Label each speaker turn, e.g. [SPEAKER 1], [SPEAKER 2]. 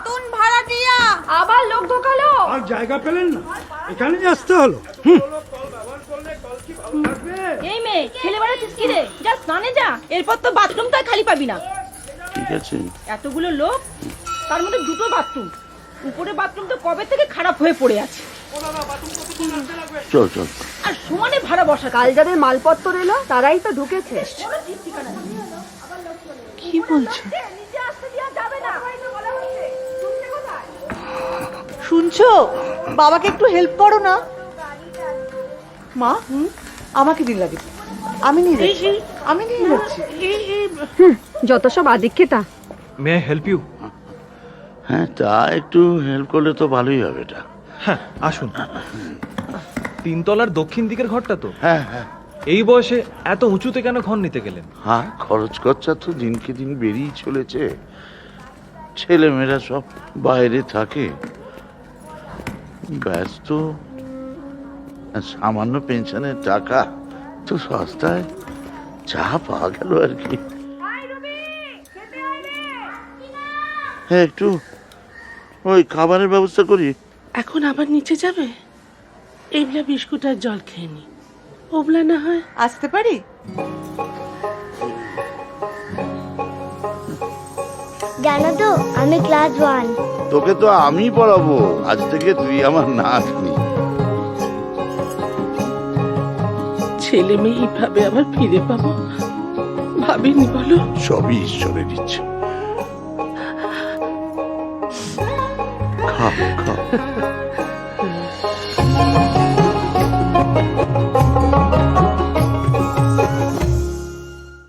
[SPEAKER 1] নতুন ভাড়াটিয়া
[SPEAKER 2] আবার লোক ঢোকালো।
[SPEAKER 3] আর জায়গা পেলেন না, এখানেই আসতে হলো।
[SPEAKER 2] এই মেয়ে ছেলে বাড়াচ্ছিস কি রে? যা স্নানে যা, এরপর তো বাথরুম তাই খালি পাবি না।
[SPEAKER 4] ঠিক আছে,
[SPEAKER 2] এতগুলো লোক, তার মধ্যে দুটো বাথরুম। উপরে বাথরুম তো কবে থেকে খারাপ হয়ে পড়ে আছে।
[SPEAKER 4] চল চল।
[SPEAKER 2] আর সমানে ভাড়া বসা।
[SPEAKER 1] কাল যাদের মালপত্র এলো তারাই তো ঢুকেছে।
[SPEAKER 5] কি বলছো? শুনছো? বাবাকে একটু হেল্প করো না। মা, আমাকে দিন লাগে, আমি নিয়ে যাচ্ছি। আমি নিয়ে যাচ্ছি।
[SPEAKER 1] যত সব আদিক্ষেতা।
[SPEAKER 6] May I help you?
[SPEAKER 4] হ্যাঁ, তা একটু হেল্প করলে তো ভালোই হবে। এটা
[SPEAKER 6] হ্যাঁ, আসুন। 3 তলার দক্ষিণ দিকের ঘরটা তো?
[SPEAKER 4] হ্যাঁ হ্যাঁ।
[SPEAKER 6] এই বয়সে এত উঁচুতে কেন ঘর নিতে গেলেন?
[SPEAKER 4] হ্যাঁ, খরচ খরচা তো দিনকে দিন বেরিয়ে চলেছে। ছেলেমেয়েরা সব বাইরে থাকে, ব্যস্ত। সামান্য পেনশনের টাকা তো সস্তায় চা পাওয়া গেল আর কি। হ্যাঁ, একটু ওই খাবারের ব্যবস্থা করি।
[SPEAKER 7] এখন আবার নিচে যাবে? এইগুলা বিস্কুট আর জল খেয়ে নি, ওগুলা না হয়।
[SPEAKER 5] আসতে পারি?
[SPEAKER 8] জানো তো আমি ক্লাস 1।
[SPEAKER 4] তোকে তো আমি পড়াবো, আজ থেকে তুই আমার নাতনি।
[SPEAKER 7] ছেলে মেয়ে এইভাবে আবার ফিরে পাবো ভাবিনি, বলো?
[SPEAKER 4] সবই ঈশ্বরের ইচ্ছে। খা খা।